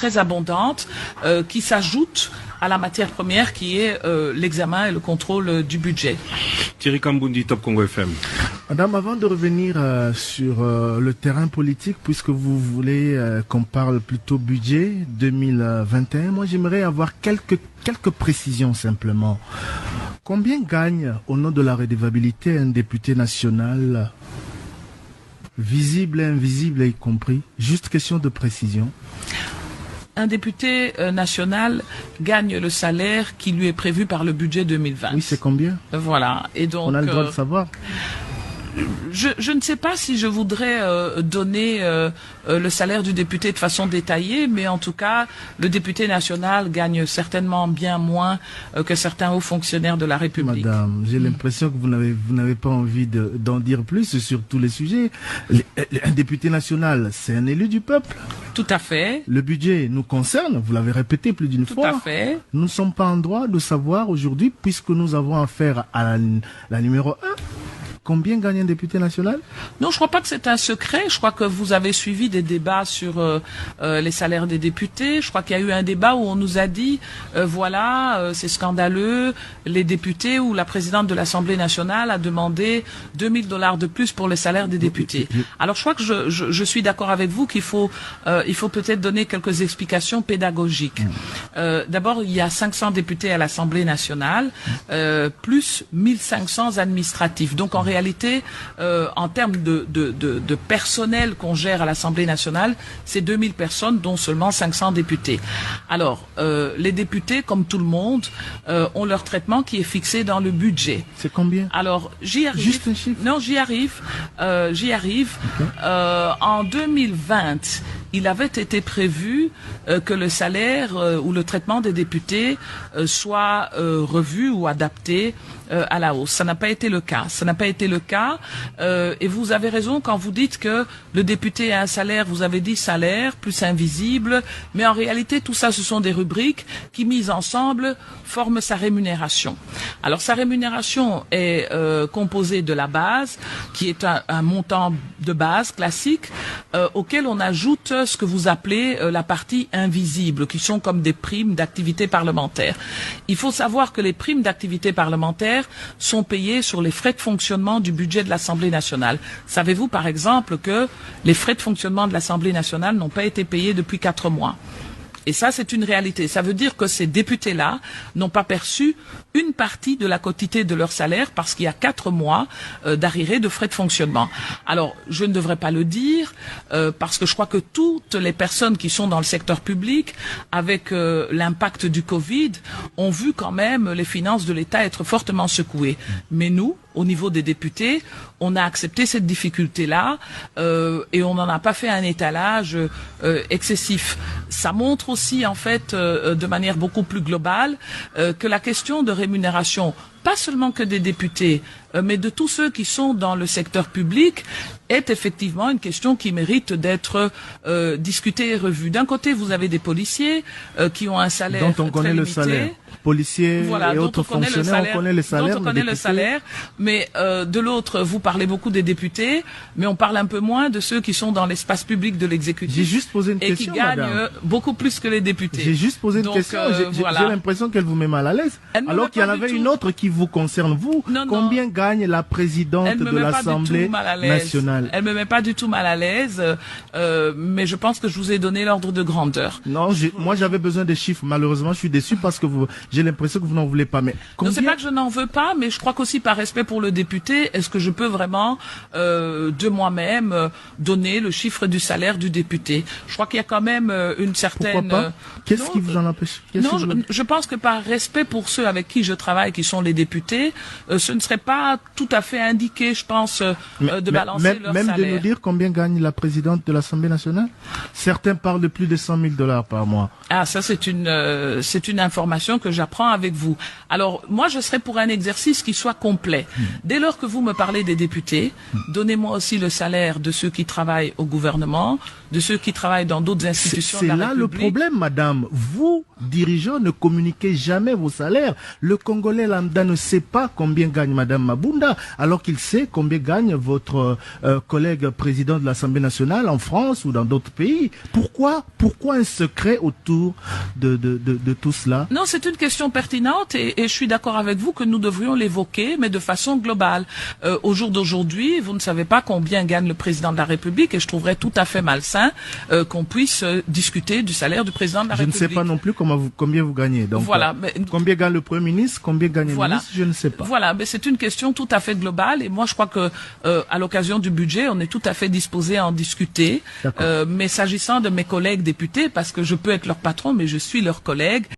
très abondante qui s'ajoute à la matière première qui est l'examen et le contrôle du budget. Thierry Kambundi, Top Congo FM. Madame, avant de revenir sur le terrain politique, puisque vous voulez qu'on parle plutôt budget 2021, moi j'aimerais avoir quelques précisions simplement. Combien gagne au nom de la redevabilité un député national, visible et invisible y compris? Juste question de précision. Un député national gagne le salaire qui lui est prévu par le budget 2020. Oui, c'est combien? Voilà. Et donc, on a le droit de savoir. Je ne sais pas si je voudrais donner le salaire du député de façon détaillée, mais en tout cas, le député national gagne certainement bien moins que certains hauts fonctionnaires de la République. Madame, j'ai l'impression que vous n'avez pas envie d'en dire plus sur tous les sujets. Un député national, c'est un élu du peuple. Tout à fait. Le budget nous concerne, vous l'avez répété plus d'une fois. Tout à fait. Nous ne sommes pas en droit de savoir aujourd'hui, puisque nous avons affaire à la numéro 1. Combien gagne un député national? Non, je crois pas que c'est un secret. Je crois que vous avez suivi des débats sur les salaires des députés. Je crois qu'il y a eu un débat où on nous a dit, c'est scandaleux, les députés ou la présidente de l'Assemblée nationale a demandé $2000 de plus pour les salaires des députés. Alors je crois que je suis d'accord avec vous qu'il faut peut-être donner quelques explications pédagogiques. D'abord, il y a 500 députés à l'Assemblée nationale, plus 1500 administratifs. Donc en réalité, en termes de personnel qu'on gère à l'Assemblée nationale, c'est 2000 personnes, dont seulement 500 députés. Alors, les députés, comme tout le monde, ont leur traitement qui est fixé dans le budget. C'est combien? Alors, j'y arrive. Juste un chiffre? Non, j'y arrive. Okay. En 2020, il avait été prévu que le salaire ou le traitement des députés soit revu ou adapté à la hausse. Ça n'a pas été le cas. Et vous avez raison quand vous dites que le député a un salaire, vous avez dit salaire plus invisible, mais en réalité tout ça ce sont des rubriques qui mises ensemble forment sa rémunération. Alors sa rémunération est composée de la base, qui est un montant de base classique, auquel on ajoute ce que vous appelez la partie invisible, qui sont comme des primes d'activité parlementaire. Il faut savoir que les primes d'activité parlementaire sont payées sur les frais de fonctionnement du budget de l'Assemblée nationale. Savez-vous par exemple que les frais de fonctionnement de l'Assemblée nationale n'ont pas été payés depuis 4 mois? Et ça, c'est une réalité. Ça veut dire que ces députés-là n'ont pas perçu une partie de la quotité de leur salaire parce qu'il y a 4 mois d'arriérés de frais de fonctionnement. Alors, je ne devrais pas le dire parce que je crois que toutes les personnes qui sont dans le secteur public, avec l'impact du Covid, ont vu quand même les finances de l'État être fortement secouées. Mais nous, au niveau des députés, on a accepté cette difficulté-là et on n'en a pas fait un étalage excessif. Ça montre aussi, en fait, de manière beaucoup plus globale, que la question de rémunération, pas seulement que des députés, mais de tous ceux qui sont dans le secteur public, est effectivement une question qui mérite d'être discutée et revue. D'un côté, vous avez des policiers qui ont un salaire dont on connaît le salaire. Policiers et autres fonctionnaires, on connaît le salaire. Dont on connaît le salaire, mais de l'autre, vous parlez beaucoup des députés, mais on parle un peu moins de ceux qui sont dans l'espace public de l'exécutif. J'ai juste posé une question, et qui gagnent madame. Beaucoup plus que les députés. J'ai juste posé une question. J'ai l'impression qu'elle vous met mal à l'aise. Alors qu'il y en avait une autre qui vous concerne, vous. Non, combien gagne la présidente de l'Assemblée nationale? Elle me met pas du tout mal à l'aise, mais je pense que je vous ai donné l'ordre de grandeur. Non, moi j'avais besoin des chiffres. Malheureusement, je suis déçu parce que j'ai l'impression que vous n'en voulez pas. Mais combien... Non, c'est pas que je n'en veux pas, mais je crois qu'aussi par respect pour le député, est-ce que je peux vraiment de moi-même donner le chiffre du salaire du député? Je crois qu'il y a quand même une certaine... Pourquoi pas? Qu'est-ce qui vous en empêche? Non, je pense que par respect pour ceux avec qui je travaille, qui sont les députés, ce ne serait pas tout à fait indiqué, je pense, de balancer leur même salaire. De nous dire combien gagne la présidente de l'Assemblée nationale? Certains parlent de plus de $100,000 par mois. Ah, ça c'est une information que j'apprends avec vous. Alors, moi je serais pour un exercice qui soit complet. Dès lors que vous me parlez des députés, donnez-moi aussi le salaire de ceux qui travaillent au gouvernement, de ceux qui travaillent dans d'autres institutions de la République. C'est là le problème, madame. Vous dirigeants, ne communiquez jamais vos salaires. Le Congolais lambda ne sait pas combien gagne Madame Mabunda, alors qu'il sait combien gagne votre collègue président de l'Assemblée nationale en France ou dans d'autres pays. Pourquoi un secret autour de tout cela? Non, c'est une question pertinente et je suis d'accord avec vous que nous devrions l'évoquer, mais de façon globale. Au jour d'aujourd'hui, vous ne savez pas combien gagne le président de la République et je trouverais tout à fait malsain qu'on puisse discuter du salaire du président de la République. Je ne sais pas non plus combien vous gagnez. Donc, voilà, combien gagne le Premier ministre, combien gagne le ministre, je ne sais pas. Voilà, mais c'est une question tout à fait globale et moi je crois que à l'occasion du budget, on est tout à fait disposé à en discuter. Mais s'agissant de mes collègues députés, parce que je peux être leur patron, mais je suis leur collègue.